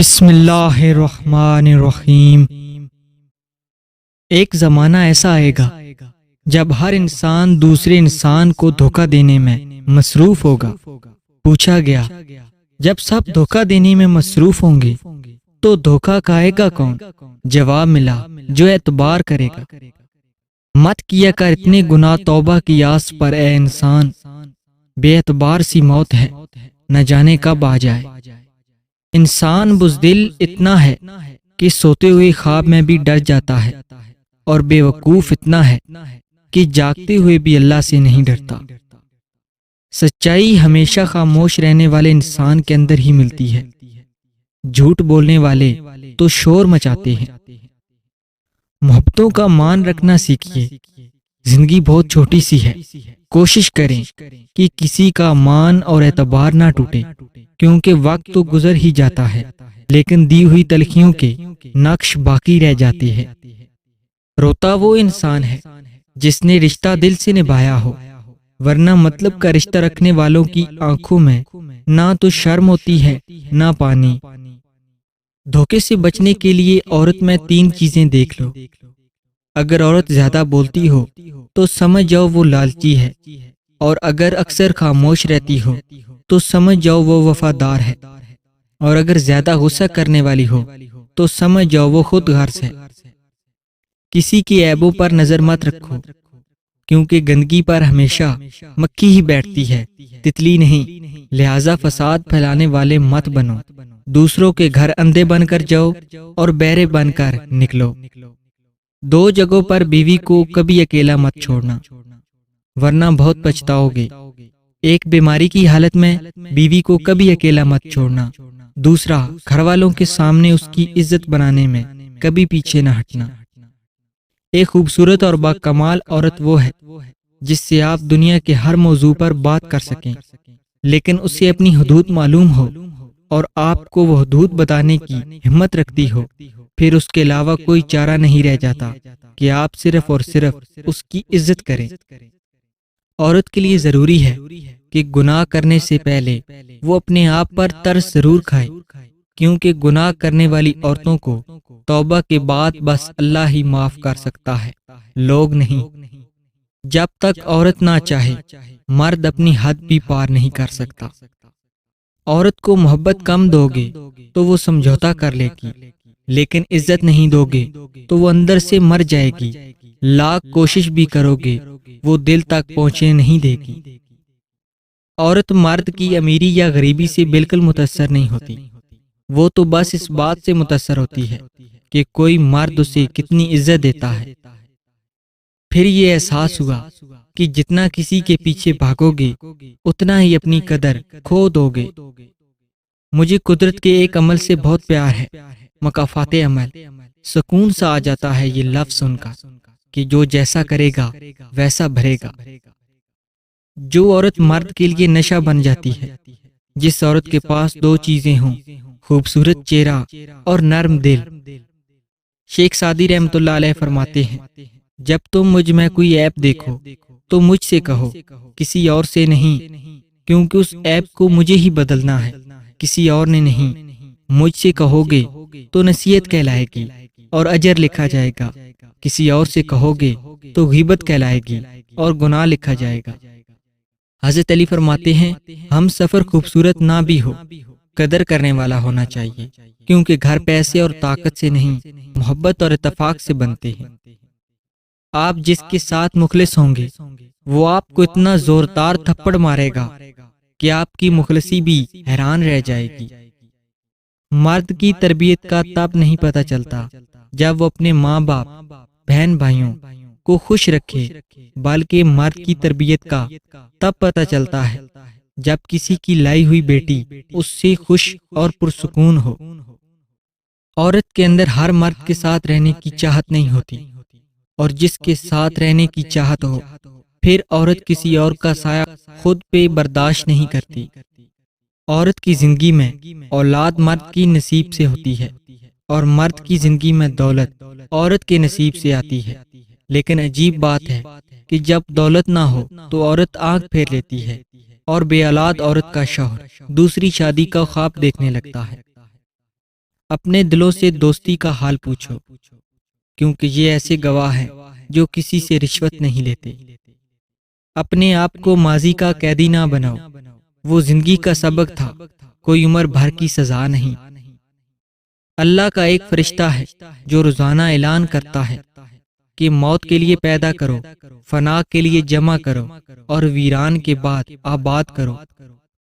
بسم اللہ الرحمن الرحیم۔ ایک زمانہ ایسا آئے گا جب ہر انسان دوسرے انسان کو دھوکہ دینے میں مصروف ہوگا۔ پوچھا گیا، جب سب دھوکہ دینے میں مصروف ہوں گے تو دھوکہ کھائے گا کون؟ جواب ملا، جو اعتبار کرے گا۔ مت کیا کر اتنے گناہ توبہ کی آس پر اے انسان، بے اعتبار سی موت ہے، نہ جانے کب آ جائے۔ انسان بزدل اتنا ہے کہ سوتے ہوئے خواب میں بھی ڈر جاتا ہے، اور بے وقوف اتنا ہے کہ جاگتے ہوئے بھی اللہ سے نہیں ڈرتا۔ سچائی ہمیشہ خاموش رہنے والے انسان کے اندر ہی ملتی ہے۔ جھوٹ بولنے والے تو شور مچاتے ہیں۔ محبتوں کا مان رکھنا سیکھیے۔ زندگی بہت چھوٹی سی ہے، کوشش کریں کہ کسی کا مان اور اعتبار نہ ٹوٹے، کیونکہ وقت تو گزر ہی جاتا ہے لیکن دی ہوئی تلخیوں کے نقش باقی رہ جاتے ہیں۔ روتا وہ انسان ہے جس نے رشتہ دل سے نبھایا ہو، ورنہ مطلب کا رشتہ رکھنے والوں کی آنکھوں میں نہ تو شرم ہوتی ہے نہ پانی۔ دھوکے سے بچنے کے لیے عورت میں 3 چیزیں دیکھ لو۔ اگر عورت زیادہ بولتی ہو تو سمجھ جاؤ وہ لالچی ہے، اور اگر اکثر خاموش رہتی ہو تو سمجھ جاؤ وہ وفادار ہے، اور اگر زیادہ غصہ کرنے والی ہو تو سمجھ جاؤ وہ خود غرض ہے۔ کسی کی عیبوں پر نظر مت رکھو، کیونکہ گندگی پر ہمیشہ مکھی ہی بیٹھتی ہے، تتلی نہیں۔ لہذا فساد پھیلانے والے مت بنو۔ دوسروں کے گھر اندھے بن کر جاؤ اور بہرے بن کر نکلو۔ 2 جگہوں پر بیوی کو کبھی اکیلا مت چھوڑنا، ورنہ بہت پچھتاؤ گے۔ ایک بیماری کی حالت میں بیوی کو کبھی اکیلا مت چھوڑنا۔ دوسرا، گھر والوں کے سامنے اس کی عزت بنانے میں کبھی پیچھے نہ ہٹنا۔ ایک خوبصورت اور باکمال عورت وہ ہے جس سے آپ دنیا کے ہر موضوع پر بات کر سکیں، لیکن اسے اپنی حدود معلوم ہو اور آپ کو وہ حدود بتانے کی ہمت رکھتی ہو، پھر اس کے علاوہ کوئی چارہ نہیں رہ جاتا کہ آپ صرف اور صرف اس کی عزت کریں۔ عورت کے لیے ضروری ہے کہ گناہ کرنے سے پہلے وہ اپنے آپ پر ترس ضرور کھائے، کیونکہ گناہ کرنے والی عورتوں کو توبہ کے بعد بس اللہ ہی معاف کر سکتا ہے، لوگ نہیں۔ جب تک عورت نہ چاہے، مرد اپنی حد بھی پار نہیں کر سکتا۔ عورت کو محبت کم دو گے تو وہ سمجھوتا کر لے گی، لیکن عزت نہیں دو گے تو وہ اندر سے مر جائے گی۔ لاکھ کوشش بھی کرو گے وہ دل تک پہنچنے نہیں دے گی۔ عورت مرد کی امیری یا غریبی سے بالکل متاثر نہیں ہوتی، وہ تو بس اس بات سے متاثر ہوتی ہے کہ کوئی مرد اسے کتنی عزت دیتا ہے۔ پھر یہ احساس ہوا کہ جتنا کسی کے پیچھے بھاگو گے اتنا ہی اپنی قدر کھو دو گے۔ مجھے قدرت کے ایک عمل سے بہت پیار ہے، مکافات عمل۔ سکون سا آ جاتا ہے یہ لفظ سن کر کہ جو جیسا کرے گا ویسا بھرے گا۔ جو عورت مرد کے لیے نشہ بن جاتی ہے، جس عورت کے پاس 2 چیزیں ہوں، خوبصورت چہرہ اور نرم دل۔ شیخ سعدی رحمۃ اللہ علیہ فرماتے ہیں، جب تم مجھ میں کوئی عیب دیکھو تو مجھ سے کہو، کسی اور سے نہیں، کیونکہ اس عیب کو مجھے ہی بدلنا ہے، کسی اور نے نہیں۔ مجھ سے کہو گے تو نصیحت کہلائے گی اور اجر لکھا جائے گا، کسی اور سے کہو گے تو غیبت کہلائے گی اور گناہ لکھا جائے گا۔ حضرت علی فرماتے ہیں، ہم سفر خوبصورت نہ بھی ہو، قدر کرنے والا ہونا چاہیے، کیونکہ گھر پیسے اور طاقت سے نہیں، محبت اور اتفاق سے بنتے ہیں۔ آپ جس کے ساتھ مخلص ہوں گے وہ آپ کو اتنا زوردار تھپڑ مارے گا کہ آپ کی مخلصی بھی حیران رہ جائے گی۔ مرد کی تربیت کا تب نہیں پتہ چلتا جب وہ اپنے ماں باپ، بہن بھائیوں کو خوش رکھے، بلکہ مرد کی تربیت کا تب پتہ چلتا ہے جب کسی کی لائی ہوئی بیٹی اس سے خوش اور پرسکون ہو۔ عورت کے اندر ہر مرد کے ساتھ رہنے کی چاہت نہیں ہوتی، اور جس کے ساتھ رہنے کی چاہت ہو پھر عورت کسی اور کا سایہ خود پہ برداشت نہیں کرتی۔ عورت کی زندگی میں اولاد مرد کی نصیب سے ہوتی ہے، اور مرد کی زندگی میں دولت عورت کے نصیب سے آتی ہے۔ لیکن عجیب بات ہے کہ جب دولت نہ ہو تو عورت آنکھ پھیر لیتی ہے، اور بے اولاد عورت کا شوہر دوسری شادی کا خواب دیکھنے لگتا ہے۔ اپنے دلوں سے دوستی کا حال پوچھو، کیونکہ یہ ایسے گواہ ہیں جو کسی سے رشوت نہیں لیتے۔ اپنے آپ کو ماضی کا قیدی نہ بناؤ، وہ زندگی کا سبق تھا، کوئی عمر بھر کی سزا نہیں۔ اللہ کا ایک فرشتہ ہے جو روزانہ اعلان کرتا ہے کہ موت کے لیے پیدا کرو، فنا کے لیے جمع کرو اور ویران کے بعد آباد کرو۔